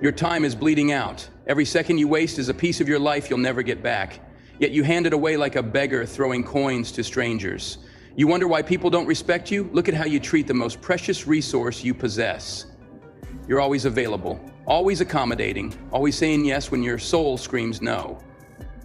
Your time is bleeding out. Every second you waste is a piece of your life you'll never get back. Yet you hand it away like a beggar throwing coins to strangers. You wonder why people don't respect you? Look at how you treat the most precious resource you possess. You're always available, always accommodating, always saying yes when your soul screams no.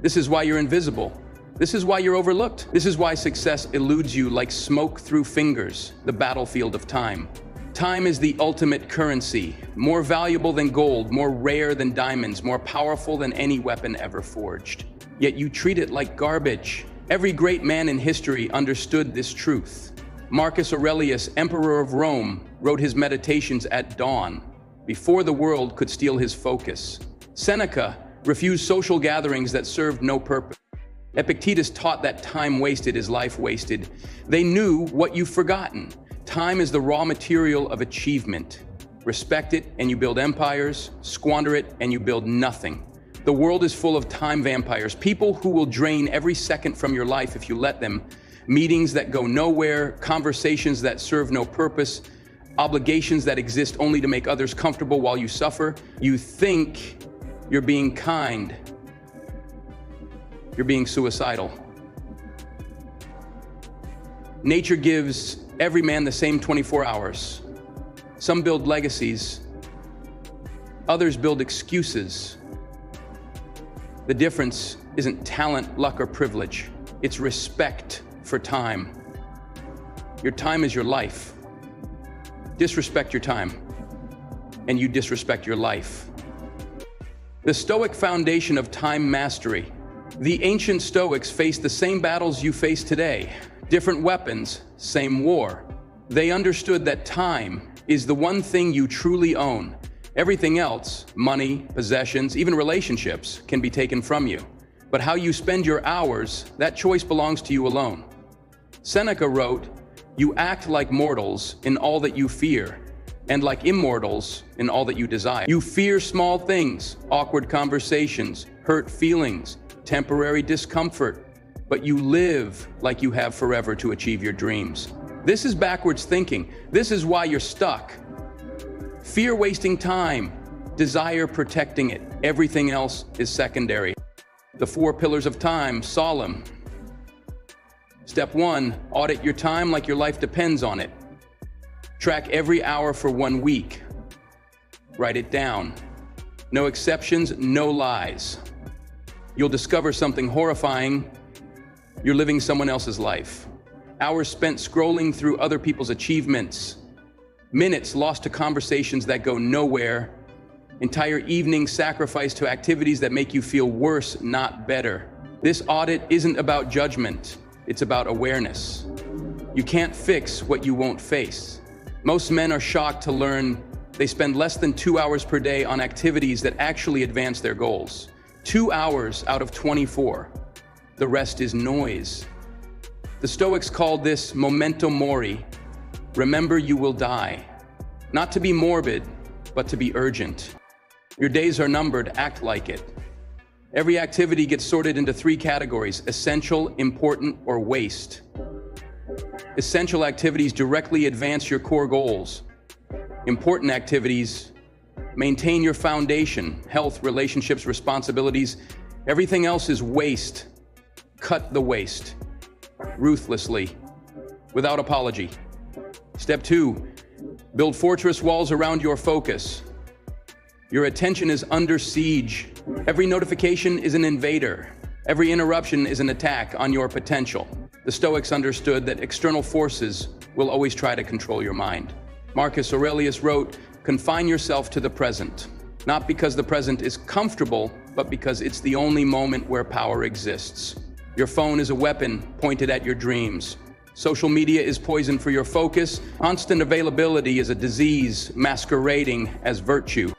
This is why you're invisible. This is why you're overlooked. This is why success eludes you like smoke through fingers, the battlefield of time. Time is the ultimate currency, more valuable than gold, more rare than diamonds, more powerful than any weapon ever forged. Yet you treat it like garbage. Every great man in history understood this truth. Marcus Aurelius, Emperor of Rome, wrote his meditations at dawn, before the world could steal his focus. Seneca refused social gatherings that served no purpose. Epictetus taught that time wasted is life wasted. They knew what you've forgotten. Time is the raw material of achievement. Respect it and you build empires, squander it and you build nothing. The world is full of time vampires, people who will drain every second from your life if you let them. Meetings that go nowhere, conversations that serve no purpose, obligations that exist only to make others comfortable while you suffer. You think you're being kind. You're being suicidal. Nature gives every man the same 24 hours. Some build legacies, others build excuses. The difference isn't talent, luck, or privilege. It's respect for time. Your time is your life. Disrespect your time, and you disrespect your life. The Stoic foundation of time mastery. The ancient Stoics faced the same battles you face today. Different weapons, same war. They understood that time is the one thing you truly own. Everything else, money, possessions, even relationships, can be taken from you. But how you spend your hours, that choice belongs to you alone. Seneca wrote, "You act like mortals in all that you fear, and like immortals in all that you desire." You fear small things, awkward conversations, hurt feelings, temporary discomfort, but you live like you have forever to achieve your dreams. This is backwards thinking. This is why you're stuck. Fear wasting time, desire protecting it. Everything else is secondary. The 4 pillars of time, solemn. Step 1, audit your time like your life depends on it. Track every hour for 1 week. Write it down. No exceptions, no lies. You'll discover something horrifying. You're living someone else's life. Hours spent scrolling through other people's achievements. Minutes lost to conversations that go nowhere. Entire evenings sacrificed to activities that make you feel worse, not better. This audit isn't about judgment. It's about awareness. You can't fix what you won't face. Most men are shocked to learn they spend less than 2 hours per day on activities that actually advance their goals. 2 hours out of 24. The rest is noise. The Stoics called this memento mori. Remember you will die. Not to be morbid, but to be urgent. Your days are numbered, act like it. Every activity gets sorted into 3 categories: essential, important, or waste. Essential activities directly advance your core goals. Important activities maintain your foundation, health, relationships, responsibilities. Everything else is waste. Cut the waste, ruthlessly, without apology. Step 2, build fortress walls around your focus. Your attention is under siege. Every notification is an invader. Every interruption is an attack on your potential. The Stoics understood that external forces will always try to control your mind. Marcus Aurelius wrote, "Confine yourself to the present, not because the present is comfortable, but because it's the only moment where power exists." Your phone is a weapon pointed at your dreams. Social media is poison for your focus. Constant availability is a disease masquerading as virtue.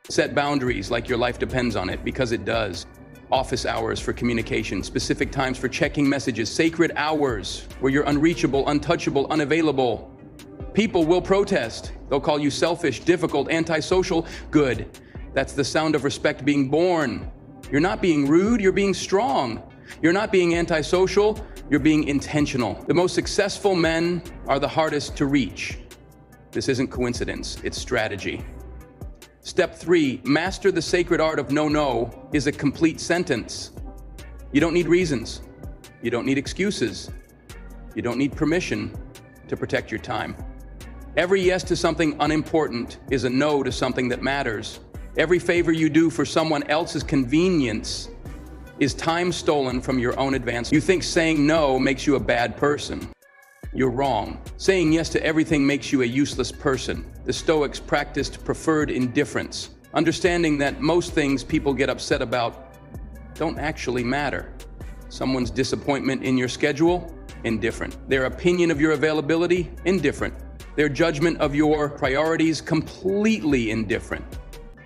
Set boundaries like your life depends on it, because it does. Office hours for communication, specific times for checking messages, sacred hours where you're unreachable, untouchable, unavailable. People will protest. They'll call you selfish, difficult, antisocial. Good. That's the sound of respect being born. You're not being rude, you're being strong. You're not being antisocial, you're being intentional. The most successful men are the hardest to reach. This isn't coincidence, it's strategy. Step 3, master the sacred art of no is a complete sentence. You don't need reasons. You don't need excuses. You don't need permission to protect your time. Every yes to something unimportant is a no to something that matters. Every favor you do for someone else's convenience is time stolen from your own advancement. You think saying no makes you a bad person. You're wrong. Saying yes to everything makes you a useless person. The Stoics practiced preferred indifference, understanding that most things people get upset about don't actually matter. Someone's disappointment in your schedule? Indifferent. Their opinion of your availability? Indifferent. Their judgment of your priorities? Completely indifferent.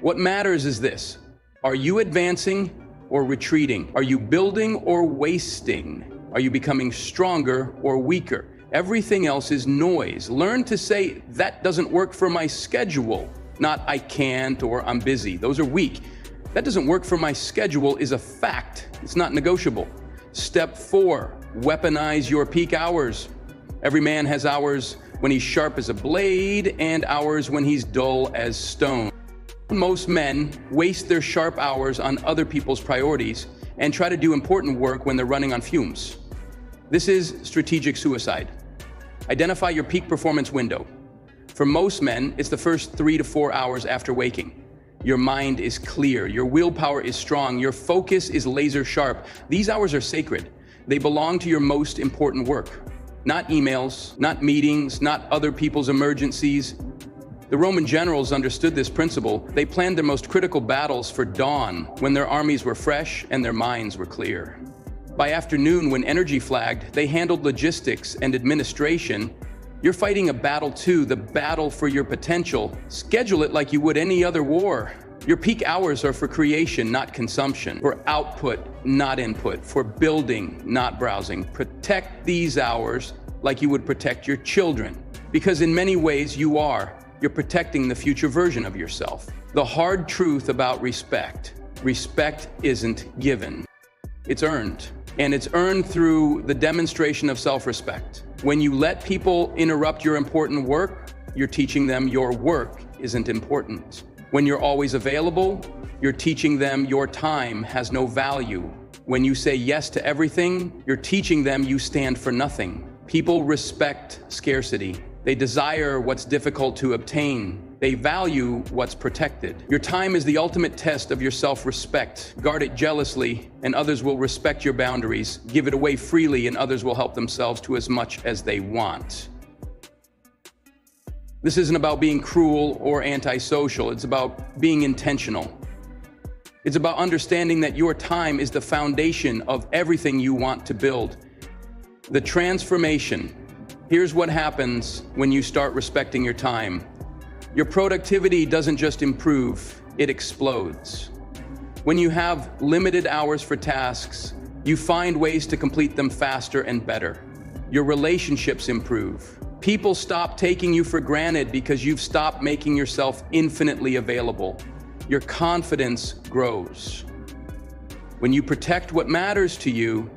What matters is this: are you advancing or retreating? Are you building or wasting? Are you becoming stronger or weaker? Everything else is noise. Learn to say, that doesn't work for my schedule, not I can't or I'm busy. Those are weak. That doesn't work for my schedule is a fact. It's not negotiable. Step 4, weaponize your peak hours. Every man has hours when he's sharp as a blade and hours when he's dull as stone. Most men waste their sharp hours on other people's priorities and try to do important work when they're running on fumes. This is strategic suicide. Identify your peak performance window. For most men, it's the first 3 to 4 hours after waking. Your mind is clear, your willpower is strong, your focus is laser sharp. These hours are sacred. They belong to your most important work. Not emails, not meetings, not other people's emergencies. The Roman generals understood this principle. They planned their most critical battles for dawn, when their armies were fresh and their minds were clear. By afternoon, when energy flagged, they handled logistics and administration. You're fighting a battle too, the battle for your potential. Schedule it like you would any other war. Your peak hours are for creation, not consumption. For output, not input. For building, not browsing. Protect these hours like you would protect your children. Because in many ways you are. You're protecting the future version of yourself. The hard truth about respect. Respect isn't given. It's earned. And it's earned through the demonstration of self-respect. When you let people interrupt your important work, you're teaching them your work isn't important. When you're always available, you're teaching them your time has no value. When you say yes to everything, you're teaching them you stand for nothing. People respect scarcity. They desire what's difficult to obtain. They value what's protected. Your time is the ultimate test of your self-respect. Guard it jealously, and others will respect your boundaries. Give it away freely, and others will help themselves to as much as they want. This isn't about being cruel or antisocial. It's about being intentional. It's about understanding that your time is the foundation of everything you want to build. The transformation. Here's what happens when you start respecting your time. Your productivity doesn't just improve, it explodes. When you have limited hours for tasks, you find ways to complete them faster and better. Your relationships improve. People stop taking you for granted because you've stopped making yourself infinitely available. Your confidence grows. When you protect what matters to you,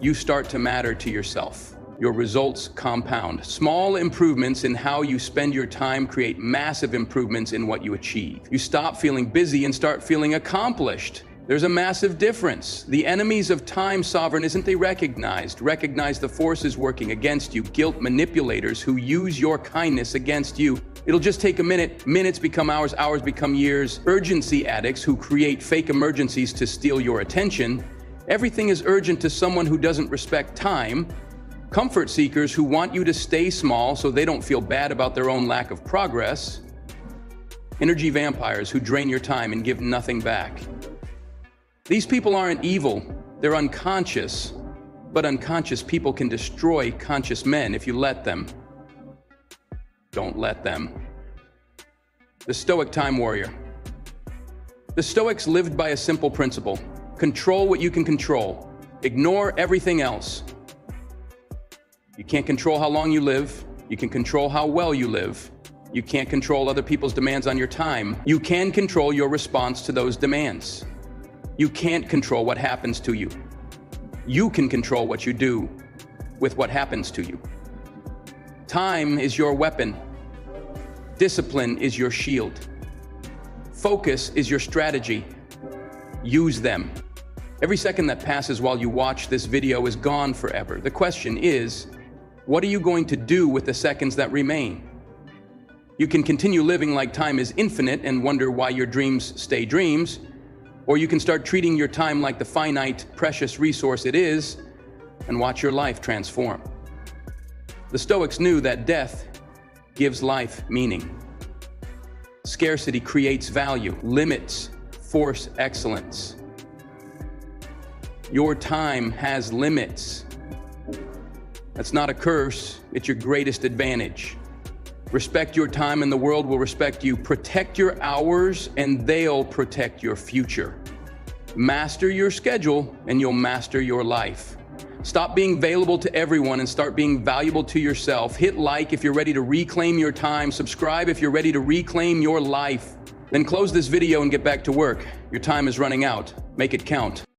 you start to matter to yourself. Your results compound. Small improvements in how you spend your time create massive improvements in what you achieve. You stop feeling busy and start feeling accomplished. There's a massive difference. The enemies of time, sovereign, isn't they recognized? Recognize the forces working against you, guilt manipulators who use your kindness against you. It'll just take a minute. Minutes become hours, hours become years. Urgency addicts who create fake emergencies to steal your attention. Everything is urgent to someone who doesn't respect time. Comfort seekers who want you to stay small so they don't feel bad about their own lack of progress. Energy vampires who drain your time and give nothing back. These people aren't evil, they're unconscious, but unconscious people can destroy conscious men if you let them. Don't let them. The Stoic time warrior. The Stoics lived by a simple principle: control what you can control, ignore everything else. You can't control how long you live. You can control how well you live. You can't control other people's demands on your time. You can control your response to those demands. You can't control what happens to you. You can control what you do with what happens to you. Time is your weapon. Discipline is your shield. Focus is your strategy. Use them. Every second that passes while you watch this video is gone forever. The question is, what are you going to do with the seconds that remain? You can continue living like time is infinite and wonder why your dreams stay dreams, or you can start treating your time like the finite, precious resource it is and watch your life transform. The Stoics knew that death gives life meaning. Scarcity creates value. Limits force excellence. Your time has limits. That's not a curse, it's your greatest advantage. Respect your time and the world will respect you. Protect your hours and they'll protect your future. Master your schedule and you'll master your life. Stop being available to everyone and start being valuable to yourself. Hit like if you're ready to reclaim your time. Subscribe if you're ready to reclaim your life. Then close this video and get back to work. Your time is running out. Make it count.